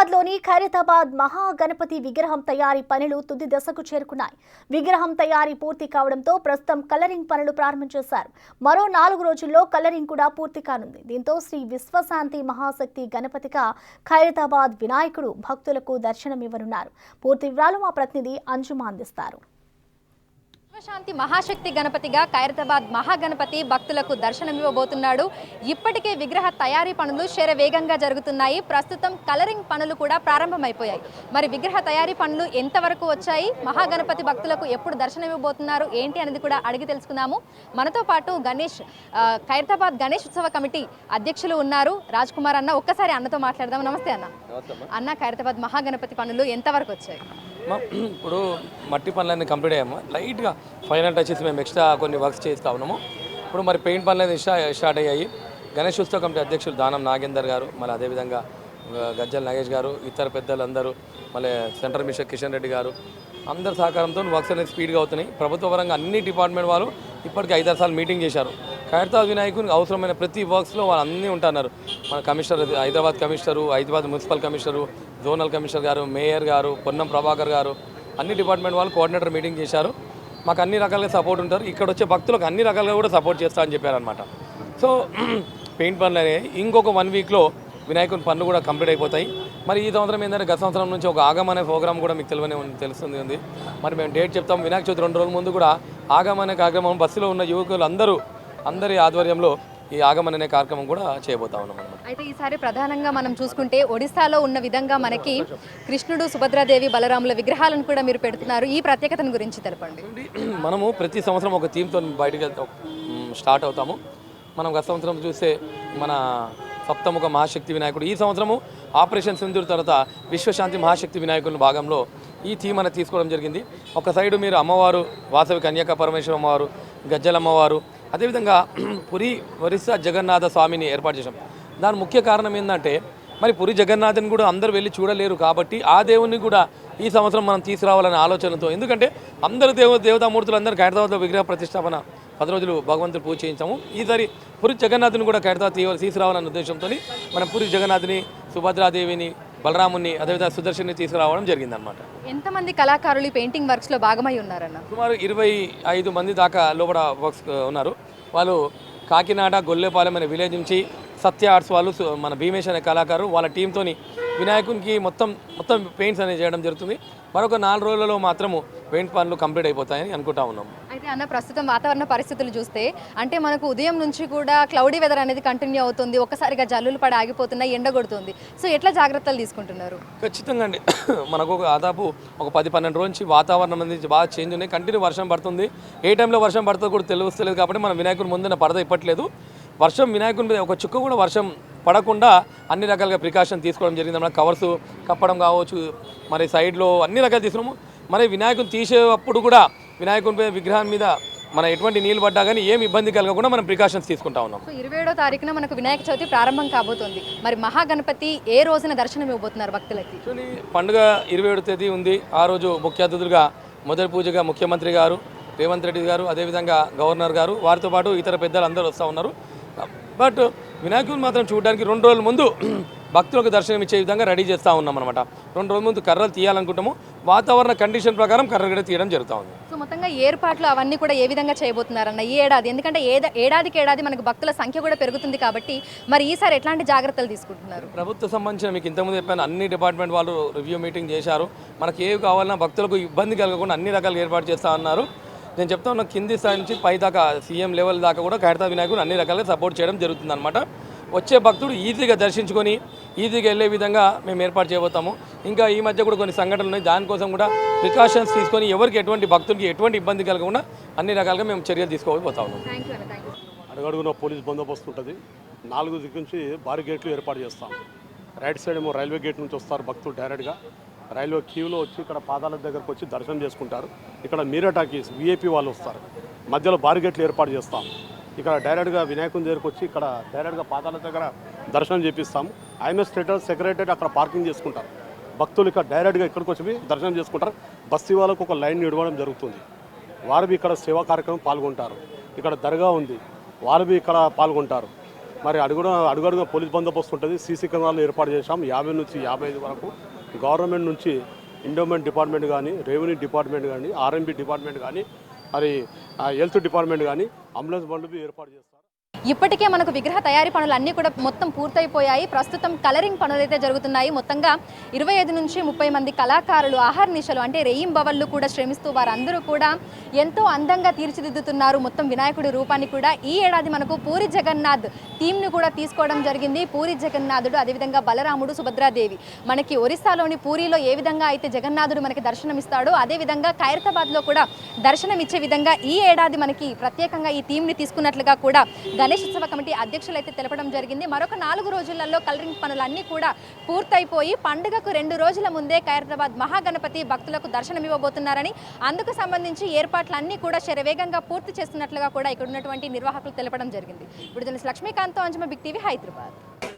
హైదరాబాద్లోని ఖైరతాబాద్ మహాగణపతి విగ్రహం తయారీ పనులు తుది దశకు చేరుకున్నాయి. విగ్రహం తయారీ పూర్తి కావడంతో ప్రస్తుతం కలరింగ్ పనులు ప్రారంభించేశారు. మరో 4 రోజుల్లో కలరింగ్ కూడా పూర్తి కానుంది. దీంతో శ్రీ విశ్వశాంతి మహాశక్తి గణపతిగా ఖైరతాబాద్ వినాయకుడు భక్తులకు దర్శనమివ్వనున్నారు. పూర్తి వివరాలు మా ప్రతినిధి అంజుమ అందిస్తారు. విశ్వశాంతి మహాశక్తి గణపతిగా ఖైరతాబాద్ మహాగణపతి భక్తులకు దర్శనమివ్వబోతున్నాడు. ఇప్పటికే విగ్రహ తయారీ పనులు శరవేగంగా జరుగుతున్నాయి. ప్రస్తుతం కలరింగ్ పనులు కూడా ప్రారంభమైపోయాయి. మరి విగ్రహ తయారీ పనులు ఎంతవరకు వచ్చాయి, మహాగణపతి భక్తులకు ఎప్పుడు దర్శనమివ్వబోతున్నారు ఏంటి అనేది కూడా అడిగి తెలుసుకుందాము. మనతో పాటు ఖైరతాబాద్ గణేష్ ఉత్సవ కమిటీ అధ్యక్షులు ఉన్నారు రాజ్ కుమార్ అన్న. ఒక్కసారి అన్నతో మాట్లాడదాం. నమస్తే అన్న. అన్న, ఖైరతాబాద్ మహాగణపతి పనులు ఎంతవరకు వచ్చాయి? ఇప్పుడు మట్టి పనులన్నీ కంప్లీట్ అయ్యాము. లైట్గా ఫైనల్ టచెస్ మేము ఎక్స్ట్రా కొన్ని వర్క్స్ చేస్తూ ఉన్నాము. ఇప్పుడు మరి పెయింట్ పనులు అనేది స్టార్ట్ అయ్యాయి. గణేష్ ఉత్సవ కమిటీ అధ్యక్షులు దానం నాగేందర్ గారు, మళ్ళీ అదేవిధంగా గజ్జల నాగేష్ గారు, ఇతర పెద్దలందరూ, మళ్ళీ సెంట్రల్ మినిస్టర్ కిషన్ రెడ్డి గారు అందరి సహకారంతో వర్క్స్ అనేది స్పీడ్గా అవుతున్నాయి. ప్రభుత్వ పరంగా అన్ని డిపార్ట్మెంట్ వాళ్ళు ఇప్పటికీ 5-6 సార్లు మీటింగ్ చేశారు. ఖైరతాబాద్ వినాయకునికి అవసరమైన ప్రతి వర్క్స్లో వాళ్ళు అన్నీ ఉంటున్నారు. మన commissioner, Hyderabad commissioner, Hyderabad municipal commissioner, zonal commissioner గారు, మేయర్ గారు, పొన్నం ప్రభాకర్ గారు, అన్ని డిపార్ట్మెంట్ వాళ్ళు కోఆర్డినేటర్ మీటింగ్ చేశారు. మాకు అన్ని రకాలుగా సపోర్ట్ ఉంటారు. ఇక్కడ వచ్చే భక్తులకు అన్ని రకాలుగా కూడా సపోర్ట్ చేస్తా అని చెప్పారనమాట. సో పెయింట్ పనులు అనేవి ఇంకొక 1 వీక్లో వినాయకుని పనులు కూడా కంప్లీట్ అయిపోతాయి. మరి ఈ సంవత్సరం ఏంటంటే గత సంవత్సరం నుంచి ఒక ఆగమ అనే ప్రోగ్రామ్ కూడా మీకు తెలుస్తుంది ఉంది. మరి మేము డేట్ చెప్తాం. వినాయక చవితి 2 రోజుల ముందు కూడా ఆగమ అనే కార్యక్రమం బస్సులో ఉన్న యువకులు అందరి ఆధ్వర్యంలో ఈ ఆగమన్ అనే కార్యక్రమం కూడా చేయబోతా ఉన్నాం అన్నమాట. అయితే ఈసారి ప్రధానంగా మనం చూసుకుంటే ఒడిశాలో ఉన్న విధంగా మనకి కృష్ణుడు, సుభద్రాదేవి, బలరాముల విగ్రహాలను కూడా మీరు పెడుతున్నారు. ఈ ప్రత్యేకతను గురించి తెలపండి. మనము ప్రతి సంవత్సరం ఒక థీమ్తో బయటకు స్టార్ట్ అవుతాము. మనం గత సంవత్సరం చూస్తే మన సప్తముఖ మహాశక్తి వినాయకుడు, ఈ సంవత్సరము ఆపరేషన్ సింధూర్ తర్వాత విశ్వశాంతి మహాశక్తి వినాయకుని భాగంలో ఈ థీమ్ అనేది తీసుకోవడం జరిగింది. ఒక సైడు మీరు అమ్మవారు వాసవి కన్యకా పరమేశ్వర అమ్మవారు, గజ్జల అమ్మవారు, అదేవిధంగా పురి ఒరిస్సా జగన్నాథ స్వామిని ఏర్పాటు చేశాం. దాని ముఖ్య కారణం ఏంటంటే మరి పురి జగన్నాథుని కూడా అందరూ వెళ్ళి చూడలేరు కాబట్టి ఆ దేవుని కూడా ఈ సంవత్సరం మనం తీసుకురావాలనే ఆలోచనతో, ఎందుకంటే అందరూ దేవతామూర్తులు అందరూ ఖైరతాబాద్లో విగ్రహ ప్రతిష్టాపన 10 రోజులు భగవంతుడు పూజ చేయించాము. ఈసారి పురి జగన్నాథుని కూడా ఖైరతాబాద్ తీసుకురావాలనే ఉద్దేశంతో మనం పురి జగన్నాథుని, సుభద్రాదేవిని, బలరాముని, అదేవిధంగా సుదర్శన్ని తీసుకురావడం జరిగిందనమాట. ఎంతమంది కళాకారులు పెయింటింగ్ వర్క్స్లో భాగమై ఉన్నారన్న? సుమారు 25 మంది దాకా లోపల వర్క్స్ ఉన్నారు. వాళ్ళు కాకినాడ గొల్లేపాలెం అనే విలేజ్ నుంచి సత్య ఆర్ట్స్ వాళ్ళు, మన భీమేష్ అనే కళాకారు వాళ్ళ టీంతోని వినాయకునికి మొత్తం పెయింట్స్ అనేది చేయడం జరుగుతుంది. మరొక 4 రోజులలో మాత్రము పెయింట్ పనులు కంప్లీట్ అయిపోతాయని అనుకుంటా ఉన్నాం. అయితే అన్న, ప్రస్తుతం వాతావరణ పరిస్థితులు చూస్తే అంటే మనకు ఉదయం నుంచి కూడా క్లౌడీ వెదర్ అనేది కంటిన్యూ అవుతుంది. ఒక్కసారిగా జల్లులు పడి ఆగిపోతున్నాయి, ఎండ కొడుతుంది. సో ఎట్లా జాగ్రత్తలు తీసుకుంటున్నారు? ఖచ్చితంగా అండి. మనకు దాదాపు ఒక 10-12 రోజు నుంచి వాతావరణం అనేది బాగా చేంజ్ ఉన్నాయి. కంటిన్యూ వర్షం పడుతుంది. ఏ టైంలో వర్షం పడుతుందో కూడా తెలుస్తలేదు. కాబట్టి మనం వినాయకుని ముందున పరద ఇప్పట్లేదు. వర్షం వినాయకుని మీద ఒక చుక్క కూడా వర్షం పడకుండా అన్ని రకాలుగా ప్రికాషన్ తీసుకోవడం జరిగింది. మన కవర్స్ కప్పడం కావచ్చు, మరి సైడ్లో అన్ని రకాలు తీసుకున్నాము. మరి వినాయకుని తీసేటప్పుడు కూడా వినాయకుని విగ్రహం మీద మన ఎటువంటి నీళ్ళు పడ్డా కానీ ఏమి ఇబ్బంది కలగకుండా మనం ప్రికాషన్స్ తీసుకుంటా ఉన్నాం. 27వ తారీఖున మనకు వినాయక చవితి ప్రారంభం కాబోతుంది. మరి మహాగణపతి ఏ రోజున దర్శనం ఇవ్వబోతున్నారు భక్తులకి? పండుగ 27వ తేదీ ఉంది. ఆ రోజు ముఖ్య అతిథులుగా మొదటి పూజగా ముఖ్యమంత్రి గారు, రేవంత్ రెడ్డి గారు, అదేవిధంగా గవర్నర్ గారు, వారితో పాటు ఇతర పెద్దలు అందరూ వస్తూ ఉన్నారు. బట్ వినాయకుని మాత్రం చూడడానికి 2 రోజుల ముందు భక్తులకు దర్శనం ఇచ్చే విధంగా రెడీ చేస్తూ ఉన్నాం అనమాట. 2 రోజుల ముందు కర్రలు తీయాలనుకుంటాము. వాతావరణ కండిషన్ ప్రకారం కర్ర కూడా తీయడం జరుగుతూ ఉంది. సో మొత్తంగా ఏర్పాట్లు అవన్నీ కూడా ఏ విధంగా చేయబోతున్నారన్న ఈ ఏడాది? ఎందుకంటే ఏడాదికి ఏడాది మనకు భక్తుల సంఖ్య కూడా పెరుగుతుంది కాబట్టి మరి ఈసారి ఎట్లాంటి జాగ్రత్తలు తీసుకుంటున్నారు? ప్రభుత్వ సంబంధించిన మీకు ఇంతకుముందు చెప్పాను, అన్ని డిపార్ట్మెంట్ వాళ్ళు రివ్యూ మీటింగ్ చేశారు. మనకి ఏవి కావాలన్నా భక్తులకు ఇబ్బంది కలగకుండా అన్ని రకాలుగా ఏర్పాటు చేస్తూ ఉన్నారు. నేను చెప్తా ఉన్నా, కింది స్థాయి నుంచి పై దాకా సీఎం లెవెల్ దాకా కూడా ఖైరతాబాద్ వినాయకుడు అన్ని రకాలుగా సపోర్ట్ చేయడం జరుగుతుంది అనమాట. వచ్చే భక్తుడు ఈజీగా దర్శించుకొని ఈజీగా వెళ్ళే విధంగా మేము ఏర్పాటు చేయబోతాము. ఇంకా ఈ మధ్య కూడా కొన్ని సంఘటనలు ఉన్నాయి. దానికోసం కూడా ప్రికాషన్స్ తీసుకొని ఎవరికి ఎటువంటి భక్తుడికి ఎటువంటి ఇబ్బంది కలగకుండా అన్ని రకాలుగా మేము చర్యలు తీసుకోబోతా ఉన్నాం. అడుగడుగున పోలీస్ బందోబస్తు ఉంటుంది. 4 దిక్కు నుంచి భారీ గేట్లు ఏర్పాటు చేస్తాం. రైట్ సైడ్ ఏమో రైల్వే గేట్ నుంచి వస్తారు భక్తులు డైరెక్ట్గా. రైల్వే క్యూలో వచ్చి ఇక్కడ పాదాల దగ్గరకు వచ్చి దర్శనం చేసుకుంటారు. ఇక్కడ మీరా టాకీస్ విఐపి వాళ్ళు వస్తారు. మధ్యలో భారీ గేట్లు ఏర్పాటు చేస్తాం. ఇక్కడ డైరెక్ట్గా వినాయకుని దగ్గరకు వచ్చి ఇక్కడ డైరెక్ట్గా పాదాల దగ్గర దర్శనం చేపిస్తాము. ఐఎంఎస్ థియేటర్ సెక్రటరీ అక్కడ పార్కింగ్ చేసుకుంటారు. భక్తులు ఇక్కడ డైరెక్ట్గా ఇక్కడికి వచ్చి దర్శనం చేసుకుంటారు. బస్తీ వాళ్ళకు ఒక లైన్ ఇవ్వడం జరుగుతుంది. వారు ఇక్కడ సేవా కార్యక్రమం పాల్గొంటారు. ఇక్కడ దర్గా ఉంది, వారు ఇక్కడ పాల్గొంటారు. మరి అడుగడుగున పోలీస్ బందోబస్తు ఉంటుంది. సీసీ కెమెరాలు ఏర్పాటు చేశాం. 50 నుంచి 55 వరకు గవర్నమెంట్ నుంచి ఎండోమెంట్ డిపార్ట్మెంట్ కానీ, రెవెన్యూ డిపార్ట్మెంట్ కానీ, ఆర్ఎంబీ డిపార్ట్మెంట్ కానీ, మరి హెల్త్ డిపార్ట్మెంట్ కానీ అంబులెన్స్ బండ్లు ఏర్పాటు చేస్తారు. ఇప్పటికే మనకు విగ్రహ తయారీ పనులు అన్నీ కూడా మొత్తం పూర్తయిపోయాయి. ప్రస్తుతం కలరింగ్ పనులు అయితే జరుగుతున్నాయి. మొత్తంగా 25 నుంచి 30 మంది కళాకారులు ఆహర్నిశలు అంటే రెయింబవళ్ళు కూడా శ్రమిస్తూ వారందరూ కూడా ఎంతో అందంగా తీర్చిదిద్దుతున్నారు మొత్తం వినాయకుడి రూపాన్ని కూడా. ఈ ఏడాది మనకు పూరి జగన్నాథ్ థీమ్ను కూడా తీసుకోవడం జరిగింది. పూరి జగన్నాథుడు, అదేవిధంగా బలరాముడు, సుభద్రాదేవి. మనకి ఒరిస్సాలోని పూరిలో ఏ విధంగా అయితే జగన్నాథుడు మనకి దర్శనమిస్తాడో అదేవిధంగా ఖైరతాబాద్లో కూడా దర్శనం ఇచ్చే విధంగా ఈ ఏడాది మనకి ప్రత్యేకంగా ఈ థీమ్ని తీసుకున్నట్లుగా కూడా గణేష్ ఉత్సవ కమిటీ అధ్యక్షులు అయితే తెలపడం జరిగింది. మరొక 4 రోజులలో కలరింగ్ పనులన్నీ కూడా పూర్తయిపోయి పండుగకు 2 రోజుల ముందే ఖైరతాబాద్ మహాగణపతి భక్తులకు దర్శనమివ్వబోతున్నారని, అందుకు సంబంధించి ఏర్పాట్లన్నీ కూడా శరవేగంగా పూర్తి చేస్తున్నట్లుగా కూడా ఇక్కడ ఉన్నటువంటి నిర్వాహకులు తెలపడం జరిగింది. ఇప్పుడు లక్ష్మీకాంత్, అంజుమ, బిగ్ టీవీ, హైదరాబాద్.